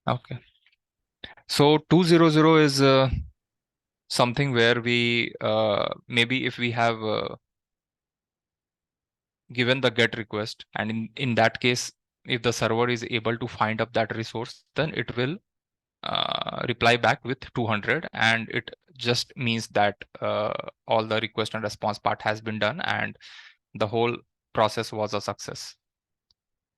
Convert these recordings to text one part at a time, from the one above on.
Okay. So 200 is something where we maybe if we have given the GET request, and in that case, if the server is able to find up that resource, then it will reply back with 200, and it just means that all the request and response part has been done and the whole process was a success.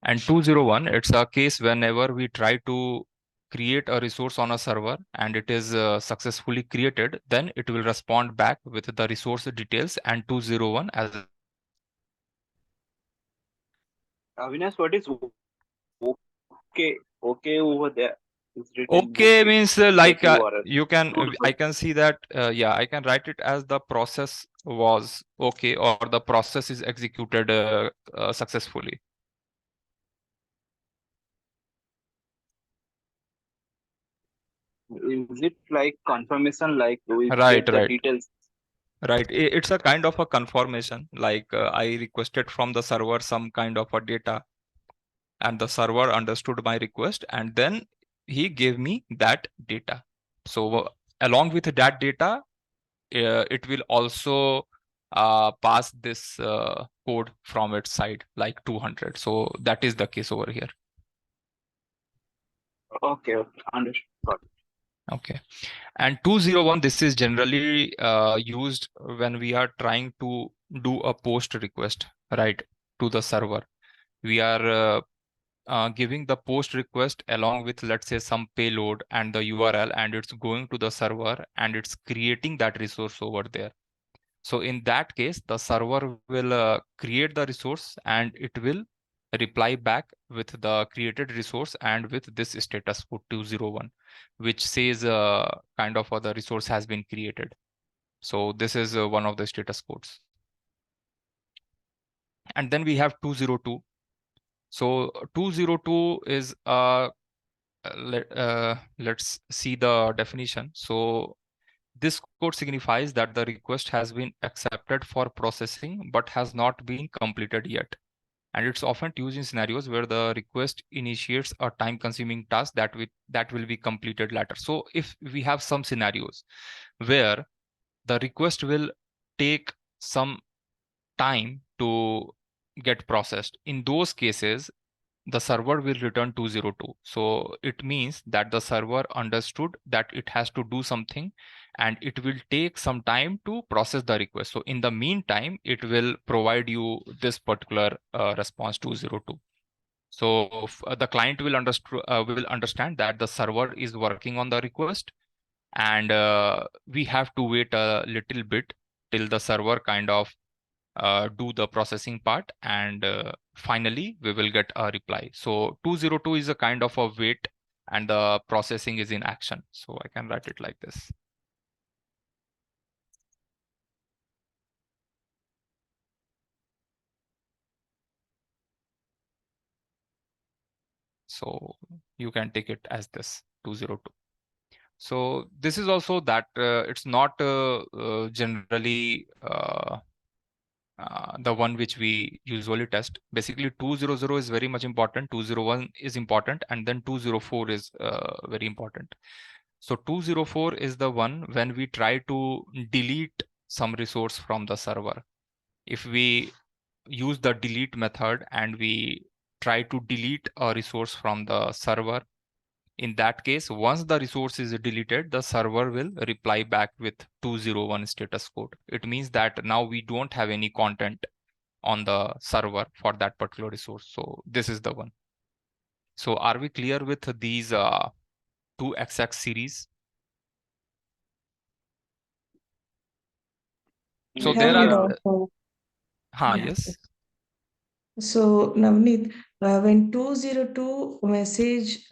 And 201, it's a case whenever we try to create a resource on a server and it is successfully created, then it will respond back with the resource details and 201 as Avinash, what is okay over there? It's written okay okay. means Get like URL. you can Good. I can see that yeah, I can write it as the process was okay or the process is executed successfully. Is it like confirmation, like we Right, get the right, details? right. It's a kind of a confirmation, like I requested from the server some kind of a data, and the server understood my request, and then he gave me that data. So along with that data, it will also pass this code from its side, like 200. So that is the case over here. Okay, okay, understood. Got it. Okay. And 201, this is generally used when we are trying to do a post request, right, to the server. We are giving the post request along with, let's say, some payload and the URL, and it's going to the server and it's creating that resource over there. So in that case, the server will create the resource and it will reply back with the created resource and with this status code 201, which says kind of the resource has been created. So this is one of the status codes. And then we have 202. So 202 is let's see the definition. So this code signifies that the request has been accepted for processing but has not been completed yet. And it's often used in scenarios where the request initiates a time-consuming task that will be completed later. So if we have some scenarios where the request will take some time to get processed, in those cases, the server will return 202. So it means that the server understood that it has to do something and it will take some time to process the request. So in the meantime, it will provide you this particular response 202. So the client will understand that the server is working on the request, and we have to wait a little bit till the server kind of do the processing part, and finally we will get a reply. So 202 is a kind of a wait and the processing is in action. So I can write it like this. So you can take it as this 202. So this is also that it's not generally the one which we usually test. Basically 200 is very much important, 201 is important, and then 204 is very important. So 204 is the one when we try to delete some resource from the server. If we use the delete method and we try to delete a resource from the server, in that case, once the resource is deleted, the server will reply back with 201 status code. It means that now we don't have any content on the server for that particular resource. So this is the one. So are we clear with these two XX series? So Yes, there Yeah, yes. are, and also, yeah. yes. So, Navneet, when 202 message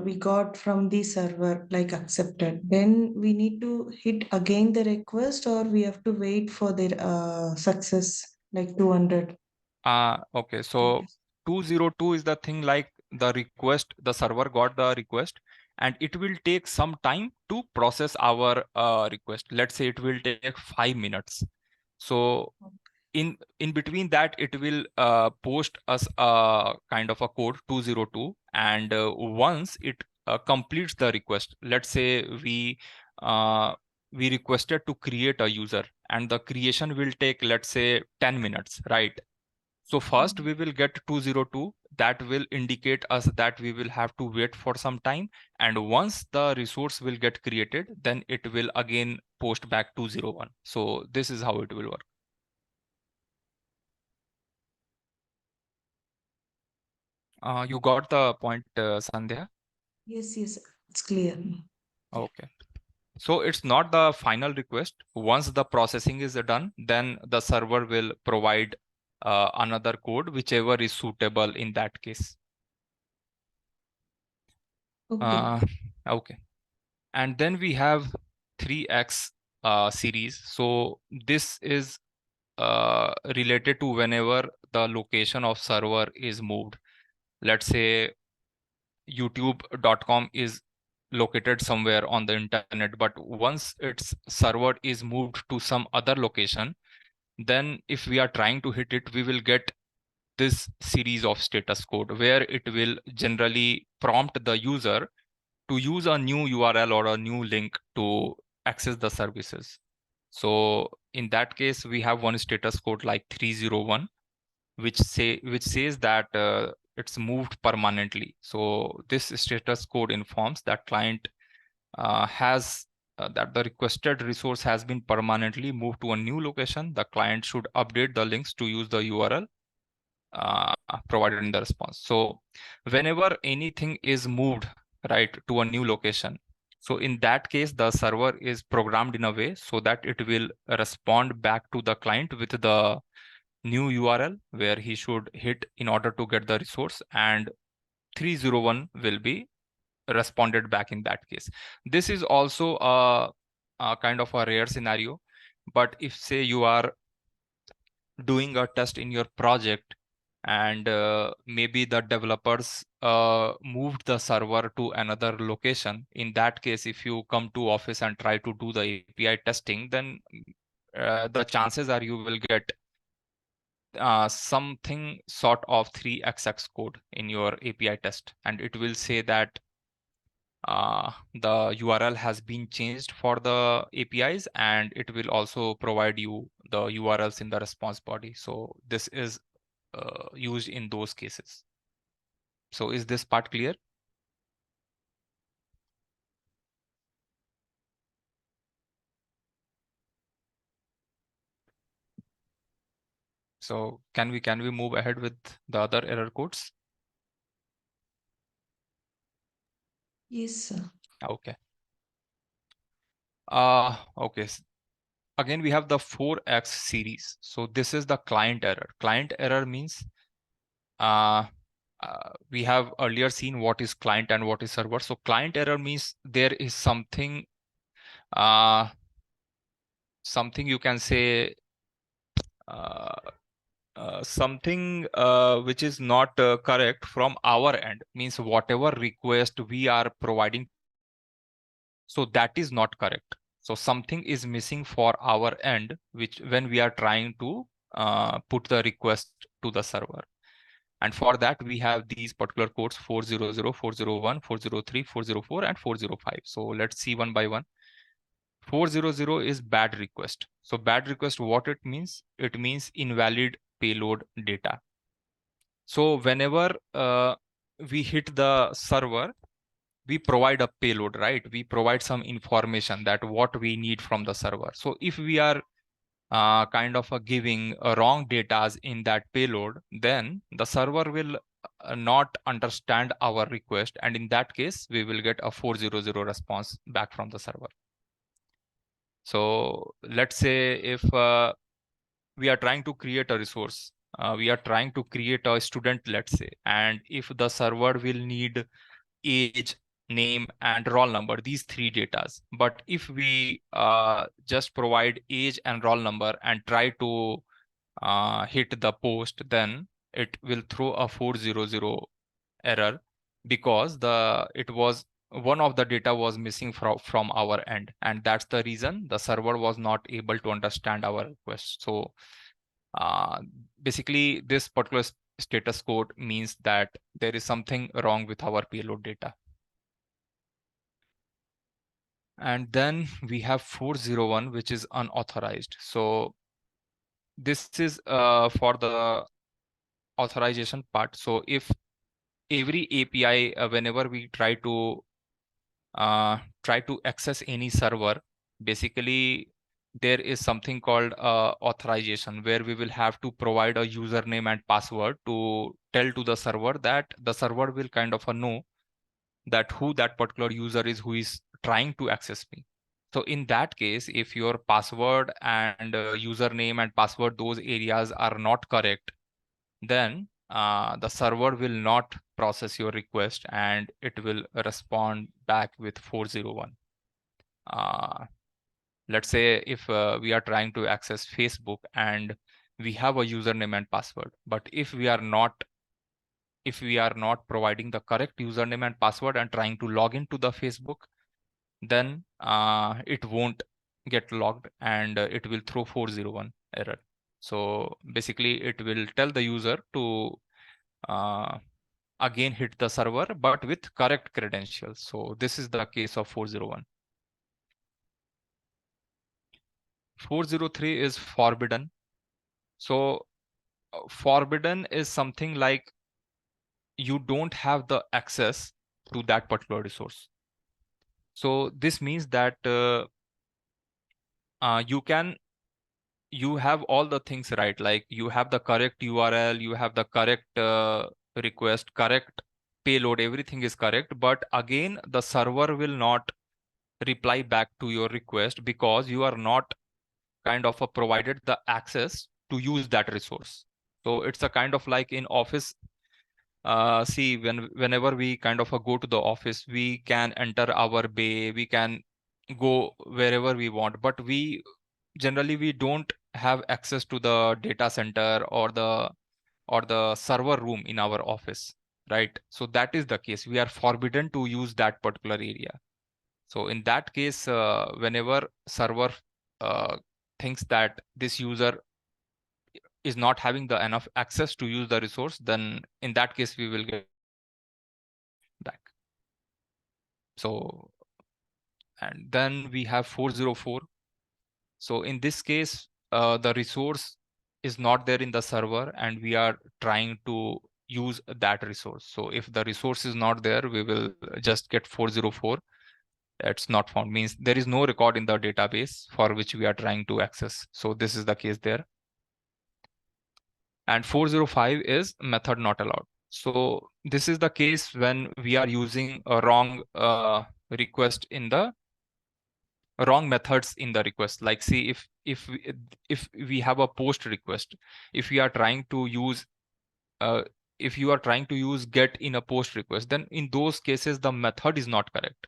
we got from the server, like accepted, then we need to hit again the request or we have to wait for their success, like 200. Okay, so 202 is the thing, like the request, the server got the request and it will take some time to process our request. Let's say it will take 5 minutes. So in between that, it will post us a kind of a code 202, and once it completes the request. Let's say we requested to create a user, and the creation will take, let's say, 10 minutes, right? So first we will get 202, that will indicate us that we will have to wait for some time. And once the resource will get created, then it will again post back 201. So this is how it will work. You got the point, Sandhya? Yes, yes, it's clear. Okay. So it's not the final request. Once the processing is done, then the server will provide another code, whichever is suitable in that case. Okay. Okay. And then we have 3x series. So this is related to whenever the location of server is moved. Let's say youtube.com is located somewhere on the internet, but once its server is moved to some other location, then if we are trying to hit it, we will get this series of status code where it will generally prompt the user to use a new URL or a new link to access the services. So in that case, we have one status code like 301, which says that it's moved permanently. So this status code informs that client has that the requested resource has been permanently moved to a new location. The client should update the links to use the URL uh, provided in the response. So whenever anything is moved, right, to a new location, so in that case, the server is programmed in a way so that it will respond back to the client with the new URL where he should hit in order to get the resource, and 301 will be responded back in that case. This is also a kind of a rare scenario, but if say you are doing a test in your project and maybe the developers moved the server to another location, in that case, if you come to office and try to do the API testing, then the chances are you will get something sort of 3xx code in your API test, and it will say that the URL has been changed for the APIs, and it will also provide you the URLs in the response body. So this is used in those cases. So is this part clear? So can we move ahead with the other error codes? Yes, sir. Okay. Okay. Again, we have the 4x series. So this is the client error. Client error means we have earlier seen what is client and what is server. So client error means there is something something you can say uh, something which is not correct from our end, means whatever request we are providing, so that is not correct. So something is missing for our end, which when we are trying to put the request to the server. And for that, we have these particular codes 400, 401, 403, 404, and 405. So let's see one by one. 400 is bad request. So bad request, what it means? It means invalid payload data. So whenever we hit the server, we provide a payload, right? We provide some information that what we need from the server. So if we are kind of giving wrong data in that payload, then the server will not understand our request. And in that case, we will get a 400 response back from the server. So let's say if we are trying to create a resource, we are trying to create a student, let's say, and if the server will need age, name, and roll number, these three datas. But if we just provide age and roll number and try to hit the post, then it will throw a 400 error because it was one of the data was missing from our end, and that's the reason the server was not able to understand our request. So uh, basically this particular status code means that there is something wrong with our payload data. And then we have 401, which is unauthorized. So this is for the authorization part. So if every API, whenever we try to access any server, basically there is something called authorization, where we will have to provide a username and password to tell to the server that the server will kind of know that who that particular user is who is trying to access me. So in that case, if your password and username and password, those areas are not correct, then the server will not process your request and it will respond back with 401. Let's say if we are trying to access Facebook and we have a username and password, but if we are not providing the correct username and password and trying to log into the Facebook, then it won't get logged and it will throw 401 error. So basically it will tell the user to uh, again hit the server but with correct credentials. So this is the case of 401. 403 is forbidden. So forbidden is something like you don't have the access to that particular resource. So this means that you have all the things right, like you have the correct URL, you have the correct request, correct payload, everything is correct, but again the server will not reply back to your request because you are not kind of provided the access to use that resource. So it's a kind of like in office. See, whenever we kind of go to the office, we can enter our bay, we can go wherever we want, but we don't have access to the data center or the server room in our office, right? So that is the case. We are forbidden to use that particular area. So in that case, whenever server uh, thinks that this user is not having the enough access to use the resource, then in that case we will get back. So and then we have 404. So in this case, the resource is not there in the server and we are trying to use that resource. So if the resource is not there, we will just get 404. It's not found, means there is no record in the database for which we are trying to access. So this is the case there. And 405 is method not allowed. So this is the case when we are using a wrong request in the wrong methods in the request. Like see, if we have a post request, if we are trying to use uh, if you are trying to use get in a post request, then in those cases the method is not correct,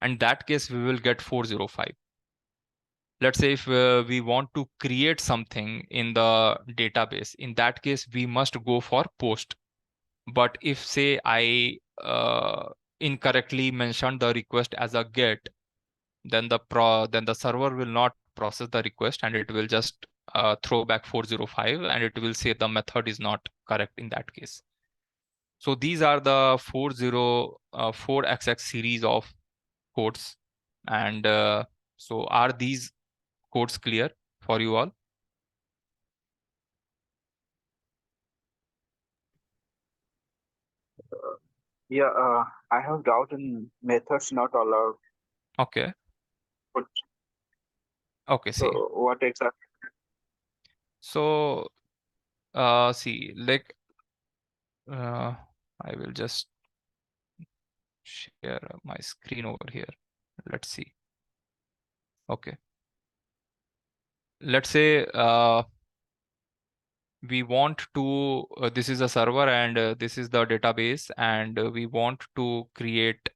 and that case we will get 405. Let's say if we want to create something in the database, in that case we must go for post. But if say I incorrectly mentioned the request as a get, then the server will not process the request and it will just throw back 405 and it will say the method is not correct in that case. So these are the 4xx series of codes. And so are these codes clear for you all? Yeah, I have doubt in methods not allowed. Okay. But Okay, so see. what exactly? So see, like uh, I will just share my screen over here. Let's see. Okay. Let's say we want to this is a server and this is the database, and we want to create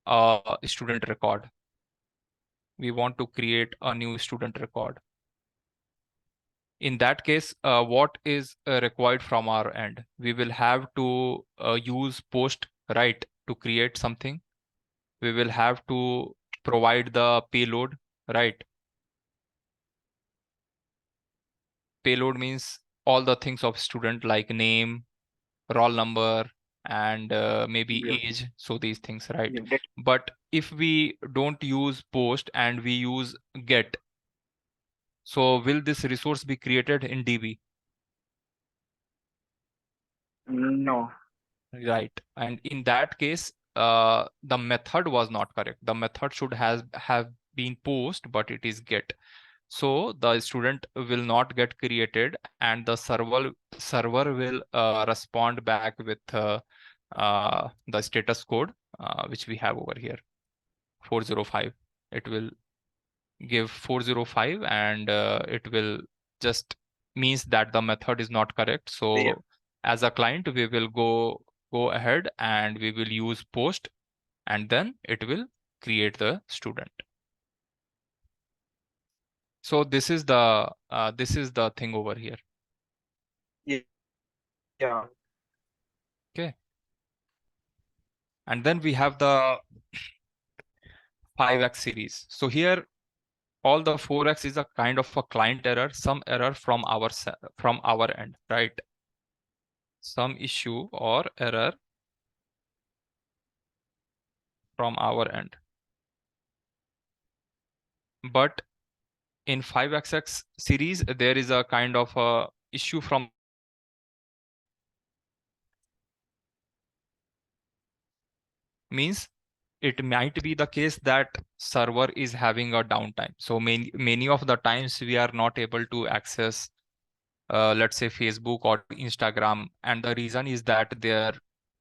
a student record. We want to create a new student record. In that case, what is required from our end? We will have to use post, right, to create something. We will have to provide the payload, right? Payload means all the things of student like name, roll number, and maybe Yeah. age. So these things, right? Yeah. But if we don't use post and we use get, so will this resource be created in DB? No. Right. And in that case, the method was not correct. The method should have been post, but it is get. So the student will not get created, and the server will respond back with the status code, which we have over here, 405. It will give 405, and it will just means that the method is not correct. Yeah. So as a client, we will go ahead and we will use post, and then it will create the student. So this is the thing over here. Yeah. Okay. And then we have the 5x series. So here all the 4x is a kind of a client error, some error from our end, right? Some issue or error from our end. But in 5xx series, there is a kind of a issue from means it might be the case that server is having a downtime. So many of the times we are not able to access, let's say Facebook or Instagram, and the reason is that their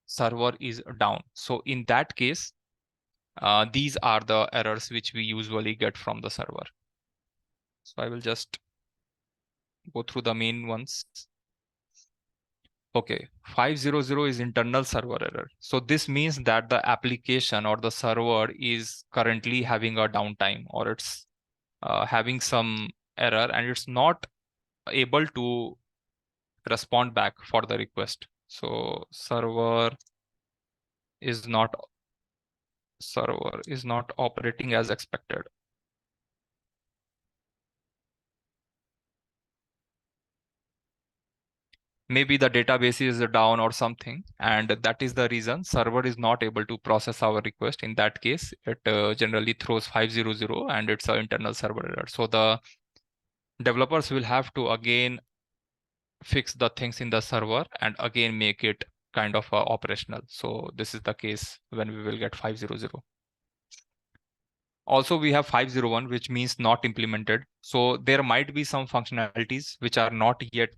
server is down. So in that case, these are the errors which we usually get from the server. So I will just go through the main ones. Okay, 500 is internal server error. So this means that the application or the server is currently having a downtime, or it's having some error, and it's not able to respond back for the request. So server is not operating as expected. Maybe the database is down or something, and that is the reason server is not able to process our request. In that case, it generally throws 500, and it's an internal server error. So the developers will have to again fix the things in the server and again make it kind of operational. So this is the case when we will get 500. Also, we have 501, which means not implemented. So there might be some functionalities which are not yet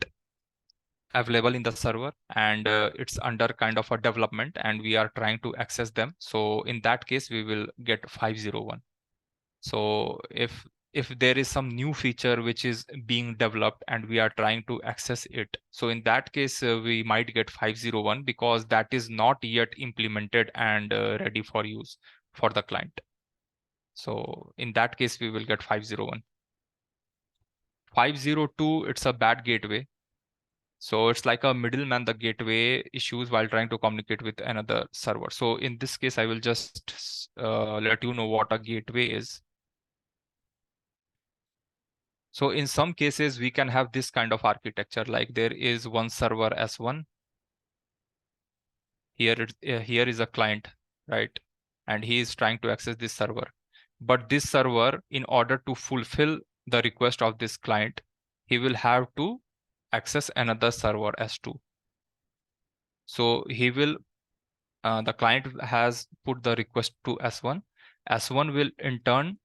available in the server, and it's under kind of a development, and we are trying to access them. So in that case, we will get 501. So if there is some new feature which is being developed and we are trying to access it, so in that case, we might get 501 because that is not yet implemented and ready for use for the client. So in that case, we will get 501. 502, it's a bad gateway. So it's like a middleman, the gateway issues while trying to communicate with another server. So in this case, I will just let you know what a gateway is. So in some cases, we can have this kind of architecture, like there is one server S1. Here is a client, right? And he is trying to access this server. But this server, in order to fulfill the request of this client, he will have to access another server S2. So he will the client has put the request to S1. S1 will in turn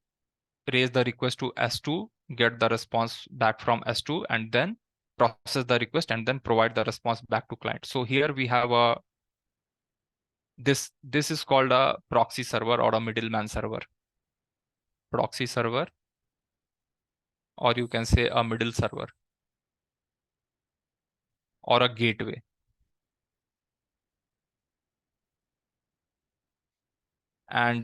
raise the request to S2, get the response back from S2, and then process the request and then provide the response back to client. So here we have this is called a proxy server or a middleman server. Proxy server, or you can say a middle server or a gateway. And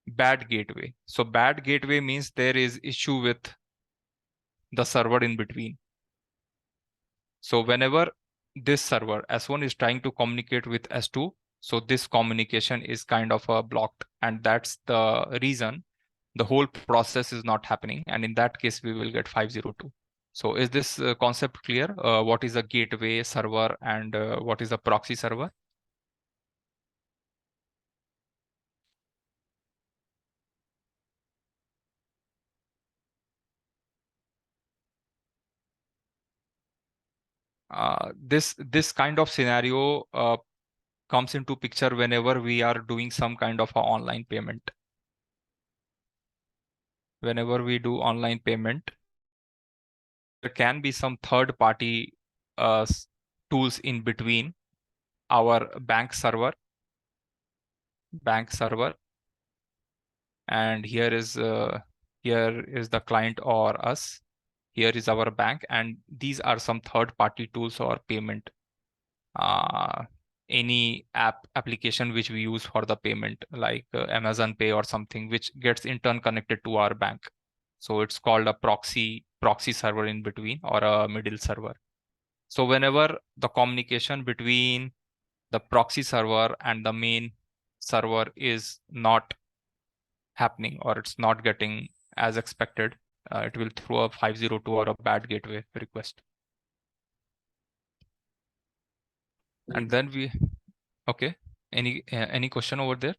bad gateway. So bad gateway means there is issue with the server in between. So whenever this server S1 is trying to communicate with S2, so this communication is kind of blocked, and that's the reason the whole process is not happening. And in that case, we will get 502. So is this concept clear? What is a gateway server and what is a proxy server? This kind of scenario comes into picture whenever we are doing some kind of a online payment. Whenever we do online payment, there can be some third party tools in between our bank server, and here is the client or us. Here is our bank, and these are some third party tools or payment, any application which we use for the payment, like Amazon Pay or something, which gets in turn connected to our bank. So it's called a proxy server in between, or a middle server. So whenever the communication between the proxy server and the main server is not happening, or it's not getting as expected, it will throw a 502 or a bad gateway request. And then okay, any question over there?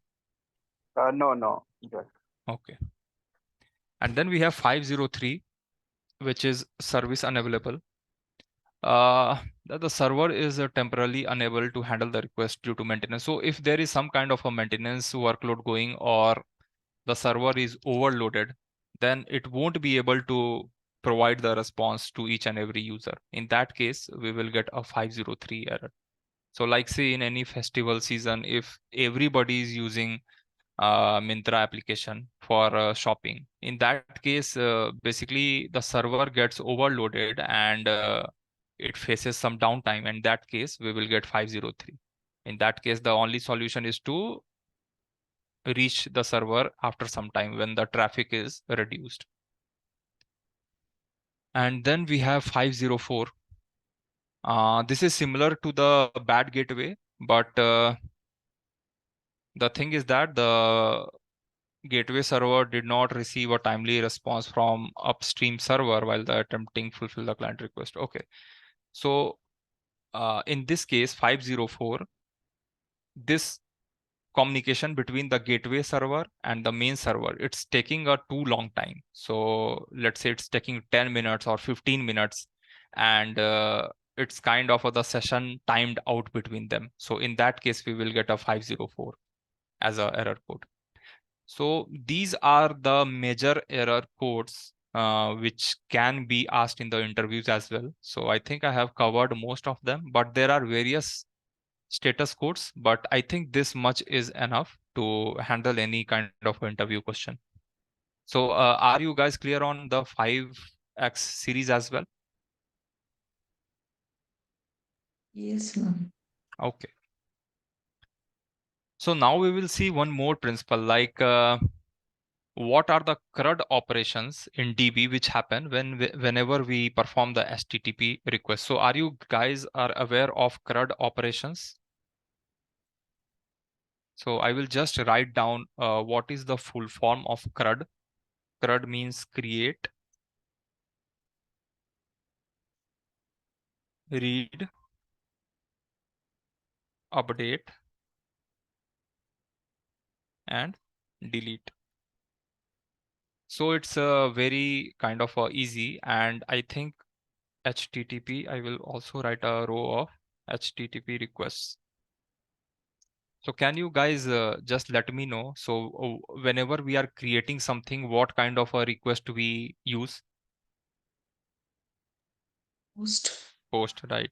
No. Yes. Okay. And then we have 503, which is service unavailable. The server is temporarily unable to handle the request due to maintenance. So if there is some kind of a maintenance workload going, or the server is overloaded, then it won't be able to provide the response to each and every user. In that case, we will get a 503 error. So like say in any festival season, if everybody is using Myntra application for shopping, in that case, basically the server gets overloaded, and it faces some downtime. In that case, we will get 503. In that case, the only solution is to reach the server after some time when the traffic is reduced. And then we have 504. This is similar to the bad gateway, but the thing is that the gateway server did not receive a timely response from upstream server while the attempting fulfill the client request. Okay, so in this case 504, this communication between the gateway server and the main server, it's taking a too long time. So let's say it's taking 10 minutes or 15 minutes, and it's kind of the session timed out between them. So in that case, we will get a 504 as a error code. So these are the major error codes which can be asked in the interviews as well. So I think I have covered most of them, but there are various status codes, but I think this much is enough to handle any kind of interview question. So are you guys clear on the 5X series as well? Yes, ma'am. Okay. So now we will see one more principle, like what are the CRUD operations in DB which happen whenever we perform the HTTP request. So are you guys are aware of CRUD operations? So I will just write down what is the full form of CRUD. CRUD means create, read, update, and delete. So it's a very kind of easy, and I think HTTP, I will also write a row of HTTP requests. So can you guys just let me know? So whenever we are creating something, what kind of a request we use? Post, right?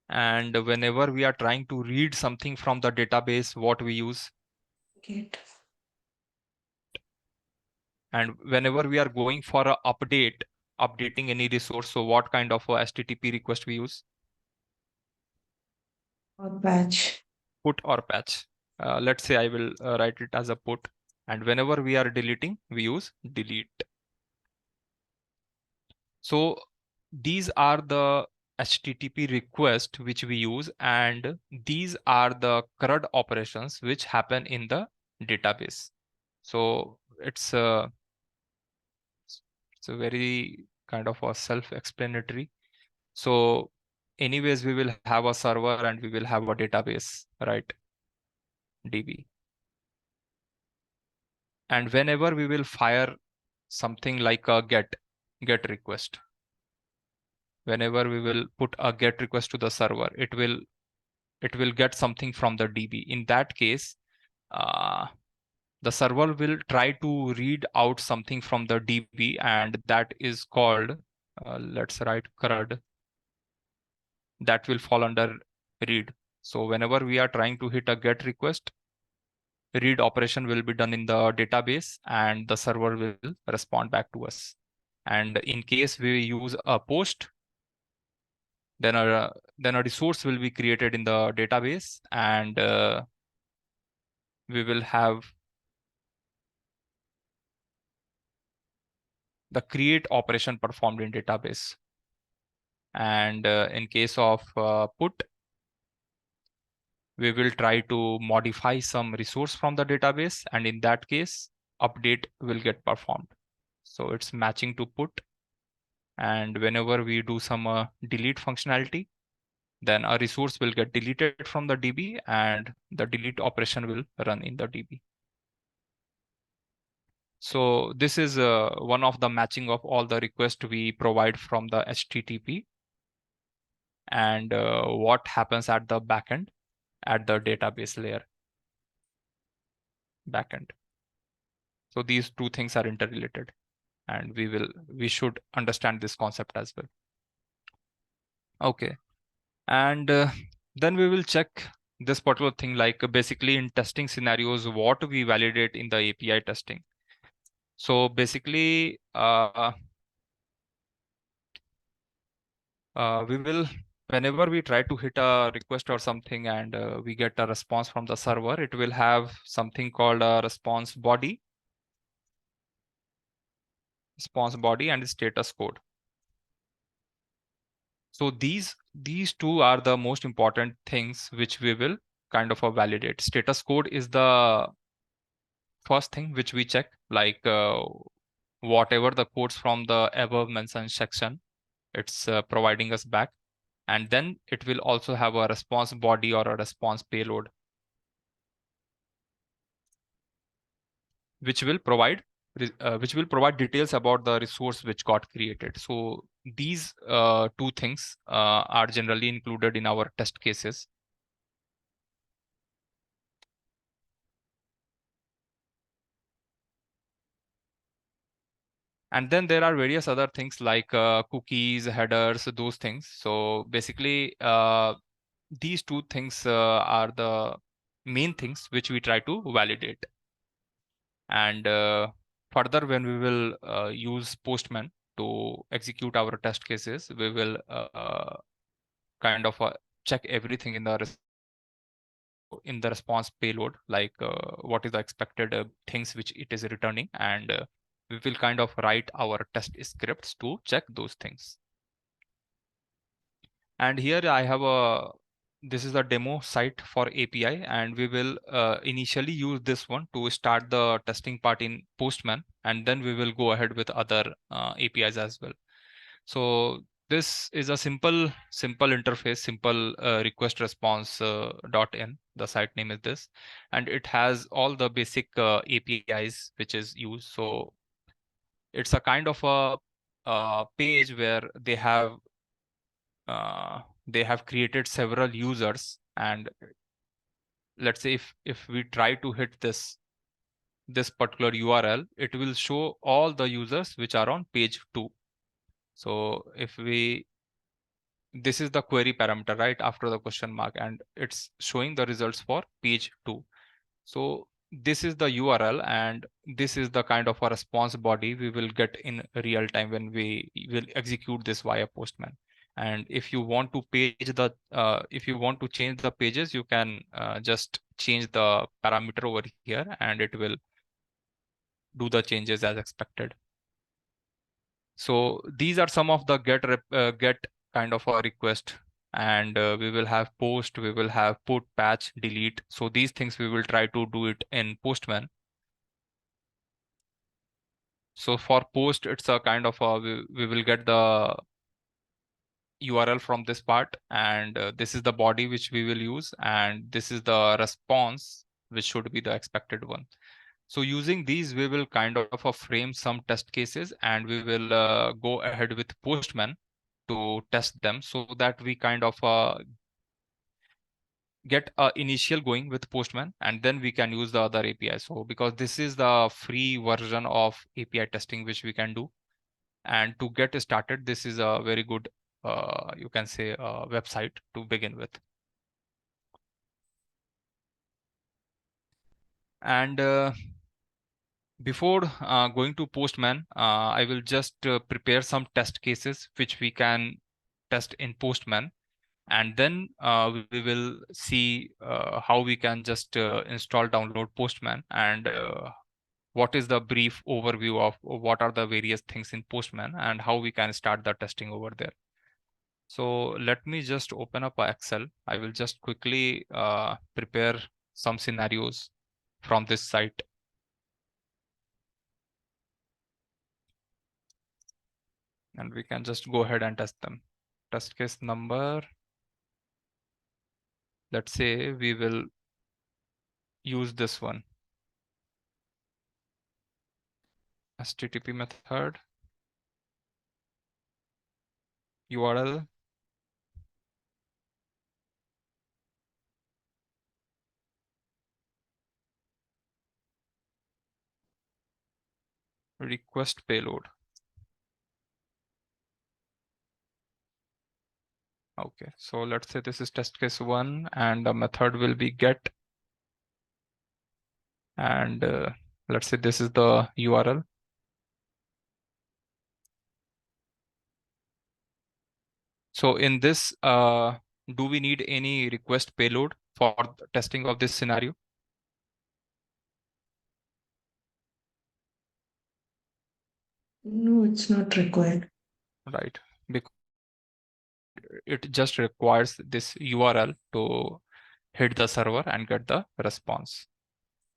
And whenever we are trying to read something from the database, what we use? Get. And whenever we are going for a updating any resource, so what kind of a HTTP request we use? Or batch. Put or patch. Let's say I will write it as a put. And whenever we are deleting, we use delete. So these are the HTTP request which we use, and these are the CRUD operations which happen in the database. So it's a very kind of a self-explanatory. So anyways, we will have a server and we will have a database, right? DB. And whenever we will fire something like a get request, whenever we will put a GET request to the server, it will get something from the DB. In that case, the server will try to read out something from the DB, and that is called, let's write CRUD, that will fall under read. So whenever we are trying to hit a GET request, read operation will be done in the database and the server will respond back to us. And in case we use a post, then a resource will be created in the database, and we will have the create operation performed in database. And in case of put, we will try to modify some resource from the database, and in that case, update will get performed. So it's matching to put. And whenever we do some delete functionality, then a resource will get deleted from the DB and the delete operation will run in the DB. So this is one of the matching of all the requests we provide from the HTTP, and what happens at the backend, at the database layer backend. So these two things are interrelated, and we should understand this concept as well. Okay, and then we will check this particular thing, like basically in testing scenarios, what we validate in the API testing. So basically, we will, whenever we try to hit a request or something and we get a response from the server, it will have something called a response body and status code. So these two are the most important things which we will kind of validate. Status code is the first thing which we check, like whatever the codes from the above mentioned section, it's providing us back. And then it will also have a response body or a response payload, which will provide details about the resource which got created. So these two things are generally included in our test cases. And then there are various other things like cookies, headers, those things. So basically, these two things are the main things which we try to validate. And further, when we will use Postman to execute our test cases, we will kind of check everything in the response payload, like what is the expected things which it is returning, and we will kind of write our test scripts to check those things. And here I have this is a demo site for API, and we will initially use this one to start the testing part in Postman, and then we will go ahead with other APIs as well. So this is a simple interface, simple request response .in. The site name is this, and it has all the basic APIs which is used. So it's a kind of a page where they have created several users, and let's say if we try to hit this particular URL, it will show all the users which are on page 2. So if this is the query parameter right after the question mark, and it's showing the results for page 2. So this is the URL, and this is the kind of a response body we will get in real time when we will execute this via Postman. And if you want to if you want to change the pages, you can just change the parameter over here, and it will do the changes as expected. So these are some of the get kind of a request, and we will have post, we will have put, patch, delete. So these things we will try to do it in Postman. So for post, it's a kind of we will get the URL from this part, and this is the body which we will use, and this is the response which should be the expected one. So using these, we will kind of frame some test cases, and we will go ahead with Postman. to test them, so that we kind of get initial going with Postman, and then we can use the other API. So because this is the free version of API testing which we can do, and to get started, this is a very good, you can say, website to begin with. And before going to Postman, I will just prepare some test cases which we can test in Postman, and then we will see how we can just install, download Postman, and what is the brief overview of what are the various things in Postman and how we can start the testing over there. So let me just open up Excel. I will just quickly prepare some scenarios from this site. And we can just go ahead and test them. Test case number. Let's say we will use this one. HTTP method, URL, request payload. Okay, so let's say this is test case 1, and the method will be get. And let's say this is the URL. So in this, do we need any request payload for the testing of this scenario? No, it's not required. Right, because it just requires this URL to hit the server and get the response.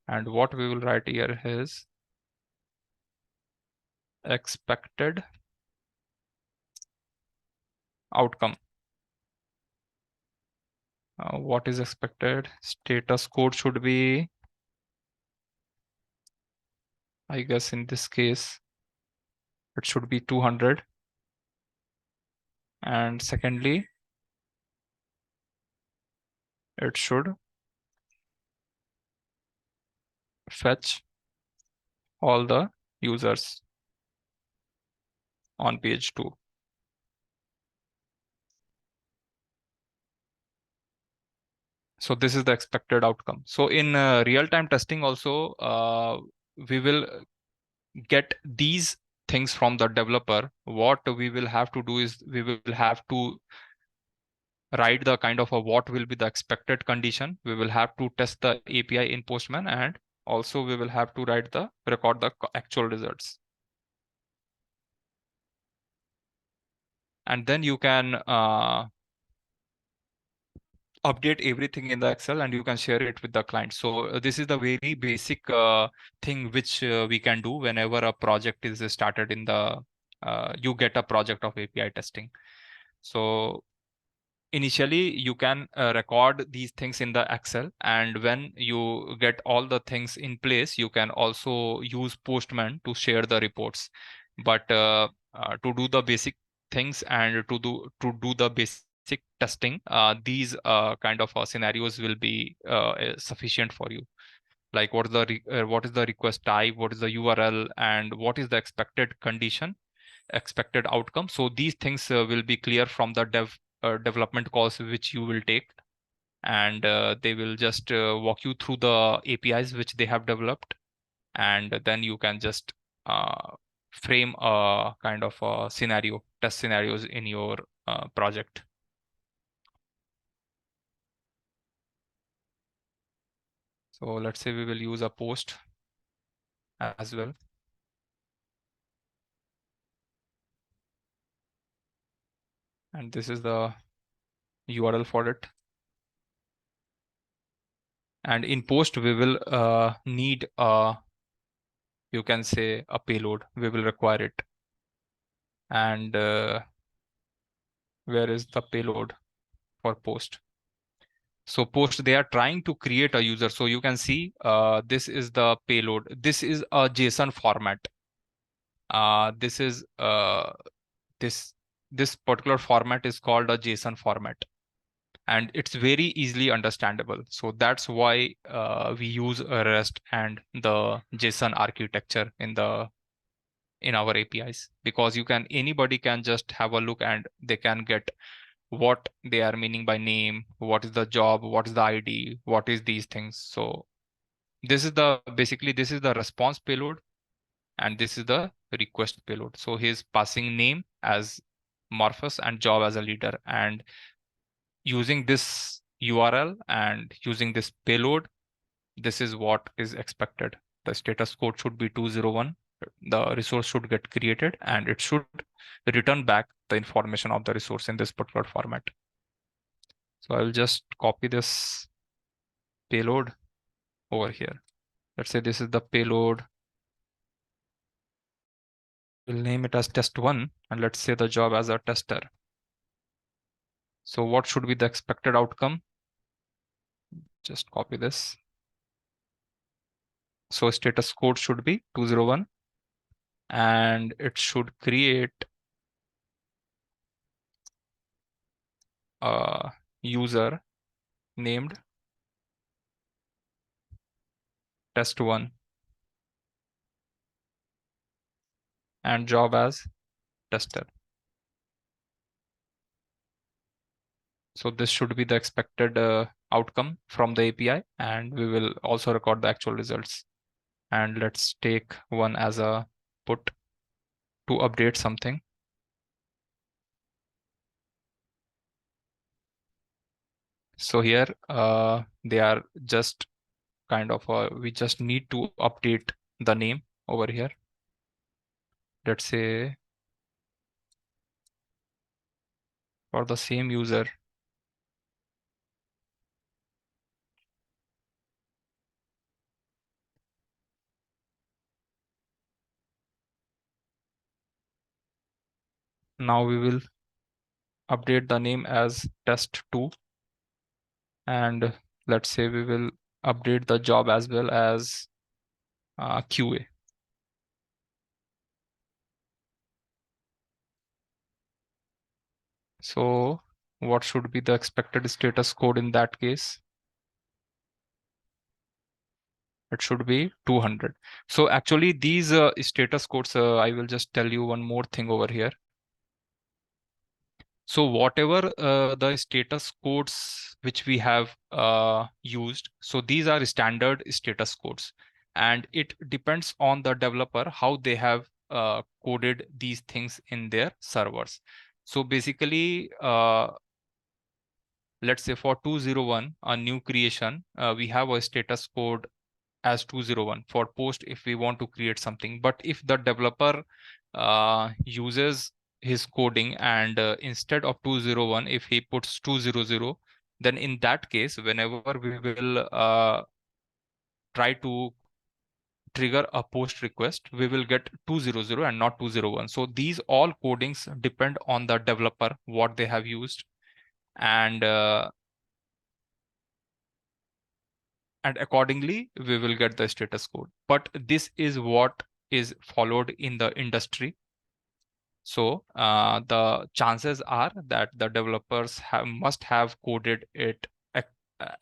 And what we will write here is expected outcome. What is expected? Status code should be, I guess in this case, it should be 200. And secondly, it should fetch all the users on page 2. So this is the expected outcome. So in real-time testing also, we will get these things from the developer. What we will have to do is we will have to write the kind of a what will be the expected condition. We will have to test the API in Postman, and also we will have to record the actual results. And then you can update everything in the Excel, and you can share it with the client. So this is the very basic thing which we can do whenever a project is started in the, you get a project of API testing. So initially you can record these things in the Excel, and when you get all the things in place, you can also use Postman to share the reports. But to do the basic things and to do the basic testing, these kind of scenarios will be sufficient for you. Like what is the request type, what is the URL, and what is the expected condition, expected outcome. So these things will be clear from the development calls which you will take, and they will just walk you through the APIs which they have developed, and then you can just frame a kind of a scenario, test scenarios in your project. So let's say we will use a post as well. And this is the URL for it. And in post, we will need you can say a payload. We will require it. And where is the payload for post? So post, they are trying to create a user. So you can see this is the payload. This is a JSON format. This is this this particular format is called a JSON format, and it's very easily understandable. So that's why we use a REST and the JSON architecture in our APIs, because anybody can just have a look and they can get what they are meaning by name, what is the job, what is the ID, what is these things. So this is the response payload, and this is the request payload. So he's passing name as Morphus and job as a leader, and using this URL and using this payload, this is what is expected. The status code should be 201. The resource should get created and it should return back the information of the resource in this particular format. So I will just copy this payload over here. Let's say this is the payload. We'll name it as test1, and let's say the job as a tester. So what should be the expected outcome? Just copy this. So status code should be 201, and it should create a user named test1 and job as tester. So this should be the expected outcome from the API, and we will also record the actual results. And let's take one as a put to update something. So here they are just kind of we just need to update the name over here. Let's say for the same user, now we will update the name as test2, and let's say we will update the job as well as QA. So what should be the expected status code in that case? It should be 200. So actually these status codes, I will just tell you one more thing over here. So whatever the status codes which we have used, so these are standard status codes, and it depends on the developer how they have coded these things in their servers. So basically, let's say for 201, a new creation, we have a status code as 201 for post if we want to create something. But if the developer uses his coding and instead of 201, if he puts 200, then in that case, whenever we will try to trigger a post request, we will get 200 and not 201. So these all codings depend on the developer, what they have used. And accordingly we will get the status code. But this is what is followed in the industry. So the chances are that the developers must have coded it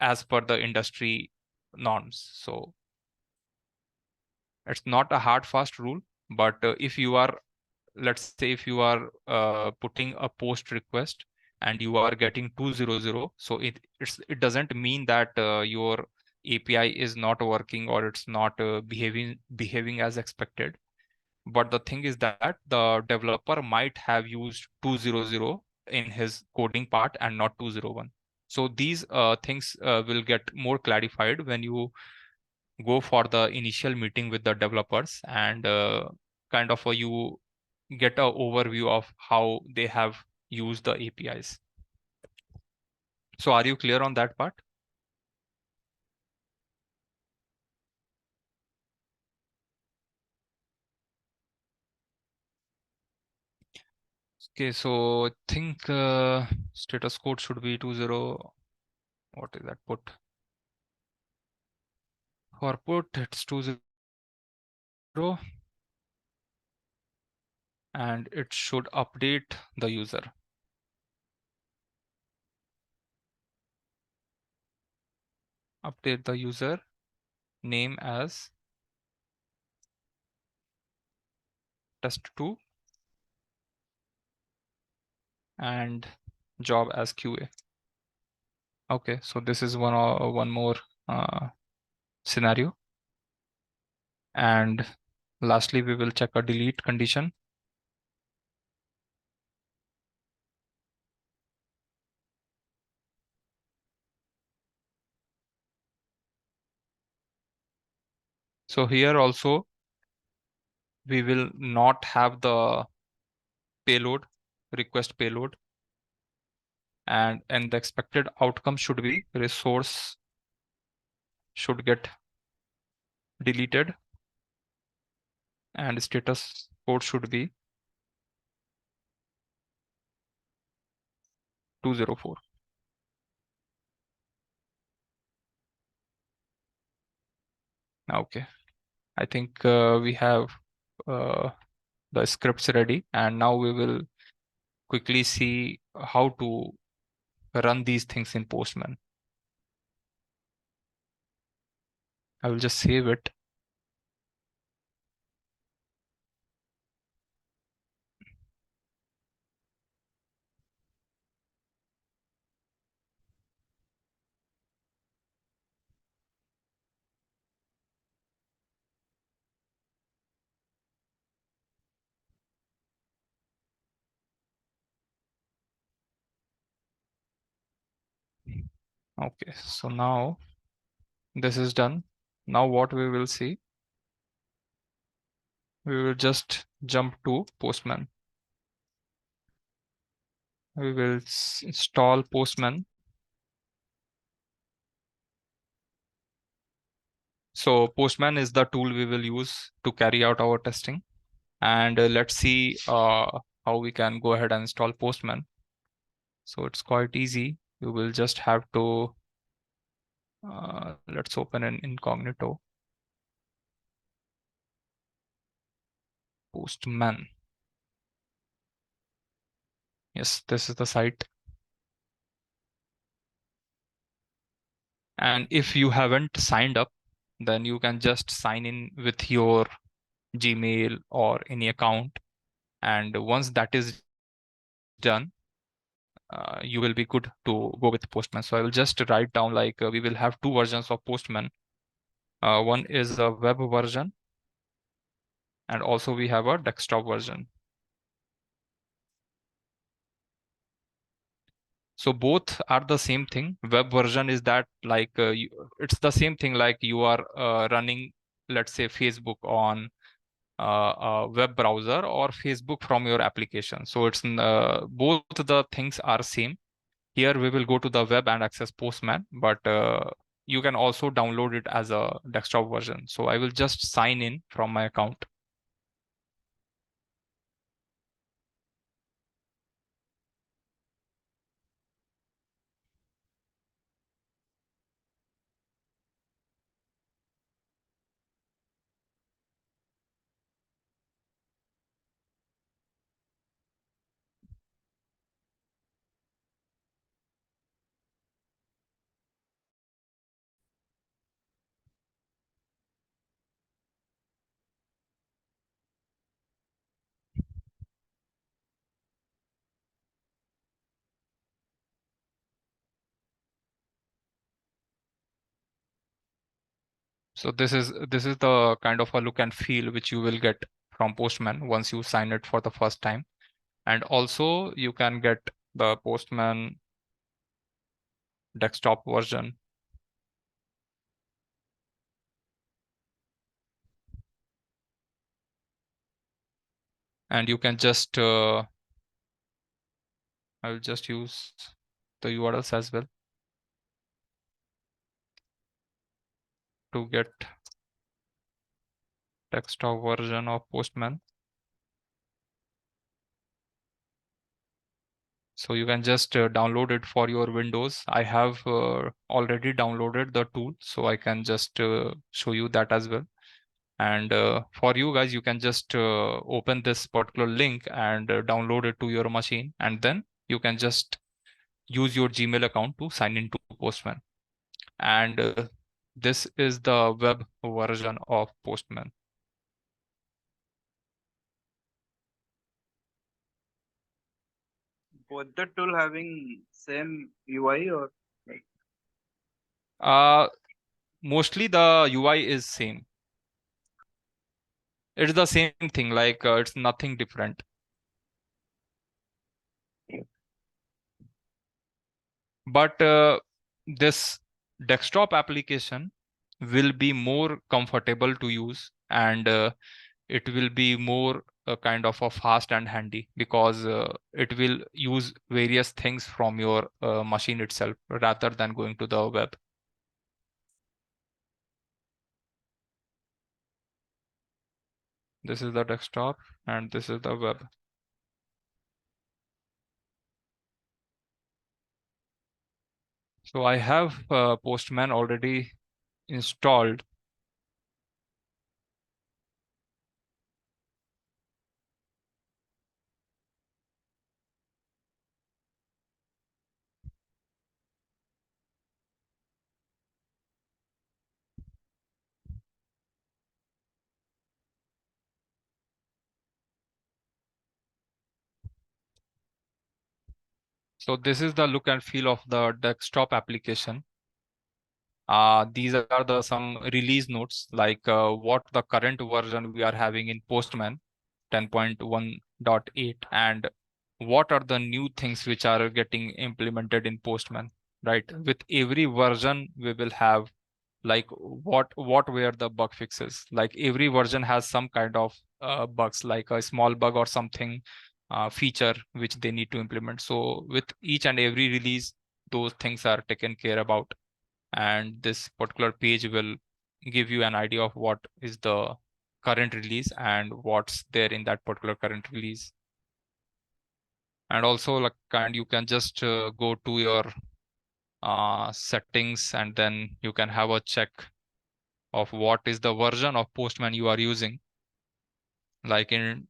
as per the industry norms. So it's not a hard fast rule, but if you are, let's say if you are putting a post request and you are getting 200, so it doesn't mean that your API is not working or it's not behaving as expected. But the thing is that the developer might have used 200 in his coding part and not 201. So these things will get more clarified when you go for the initial meeting with the developers, and kind of you get an overview of how they have used the APIs. So are you clear on that part? Okay, so I think status code should be 20. What is that put? For put, it's 20. and it should update the user. Update the user name as test2 and job as QA. Okay, so this is one more scenario. And lastly, we will check a delete condition. So here also, we will not have the payload, request payload. And the expected outcome should be resource should get deleted and status code should be 204. Okay, I think we have the scripts ready, and now we will quickly see how to run these things in Postman. I will just save it. Okay, so now this is done. Now what we will see, we will just jump to Postman. We will install Postman. So Postman is the tool we will use to carry out our testing. And let's see how we can go ahead and install Postman. So it's quite easy. You will just have to, let's open an incognito. Postman. Yes, this is the site. And if you haven't signed up, then you can just sign in with your Gmail or any account. And once that is done, you will be good to go with Postman. So I will just write down like we will have two versions of Postman. One is a web version, and also we have a desktop version. So both are the same thing. Web version is that like it's the same thing like you are running, let's say, Facebook on a web browser or Facebook from your application. So it's both the things are same. Here we will go to the web and access Postman, but you can also download it as a desktop version. So I will just sign in from my account. So this is the kind of a look and feel which you will get from Postman once you sign it for the first time. And also you can get the Postman desktop version. And you can just, I will just use the URLs as well to get desktop version of Postman. So you can just download it for your Windows. I have already downloaded the tool, so I can just show you that as well. And for you guys, you can just open this particular link and download it to your machine, and then you can just use your Gmail account to sign into Postman. And this is the web version of Postman. Both the tool having same UI or like Uh, Mostly the UI is same. It's the same thing, like it's nothing different. But this desktop application will be more comfortable to use, and it will be more kind of a fast and handy, because it will use various things from your machine itself rather than going to the web. This is the desktop and this is the web. So I have Postman already installed. So this is the look and feel of the desktop application. These are the some release notes, like what the current version we are having in Postman 10.1.8, and what are the new things which are getting implemented in Postman, right? With every version, we will have like what were the bug fixes. Like every version has some kind of bugs, like a small bug or something feature which they need to implement. So with each and every release, those things are taken care about, and this particular page will give you an idea of what is the current release and what's there in that particular current release. And also, like, and you can just go to your settings, and then you can have a check of what is the version of Postman you are using. Like in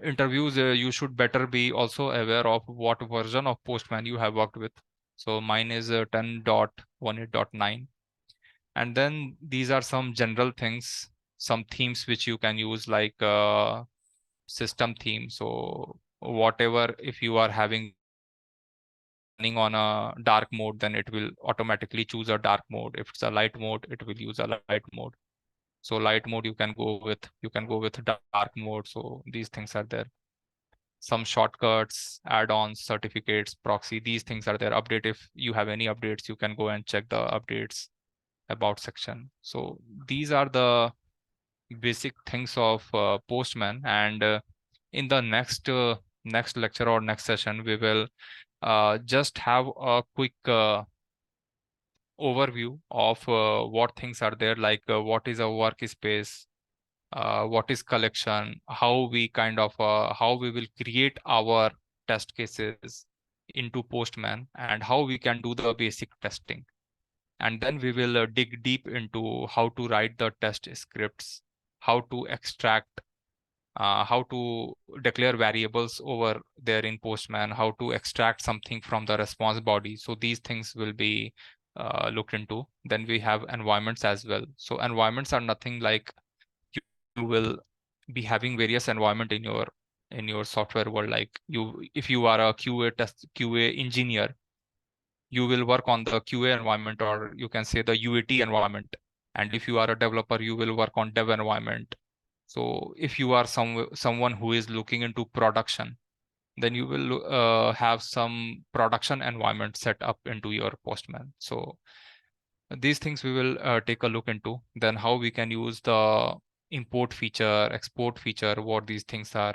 interviews, you should better be also aware of what version of Postman you have worked with. So mine is 10.18.9. And then these are some general things, some themes which you can use, like system theme. So whatever, if you are having running on a dark mode, then it will automatically choose a dark mode. If it's a light mode, it will use a light mode. So light mode you can go with dark mode. So these things are there. Some shortcuts, add-ons, certificates, proxy, these things are there. Update, if you have any updates, you can go and check the updates about section. So these are the basic things of Postman. And in the next lecture or next session, we will just have a quick overview of what things are there, like what is a workspace, what is collection, how we kind of how we will create our test cases into Postman, and how we can do the basic testing. And then we will dig deep into how to write the test scripts, how to extract, how to declare variables over there in Postman, how to extract something from the response body. So these things will be looked into. Then we have environments as well. So environments are nothing like you will be having various environment in your software world. Like you, if you are a QA engineer, you will work on the QA environment, or you can say the UAT environment. And if you are a developer, you will work on dev environment. So if you are someone who is looking into production, then you will have some production environment set up into your Postman. So these things we will take a look into. Then how we can use the import feature, export feature, what these things are.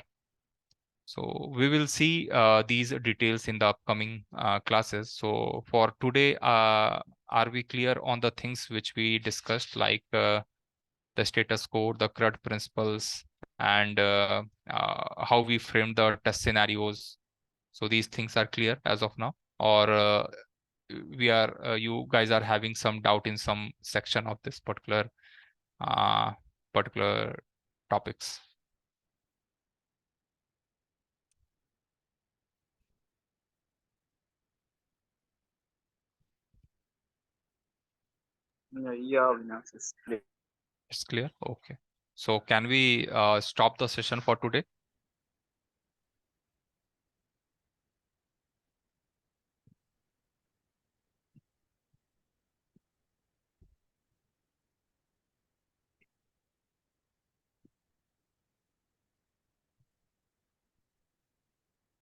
So we will see these details in the upcoming classes. So for today, are we clear on the things which we discussed, like the status code, the CRUD principles, and how we frame the test scenarios? So these things are clear as of now, or you guys are having some doubt in some section of this particular uh, particular topics. Yeah, Avinash, it's clear. It's clear? Okay. So can we stop the session for today?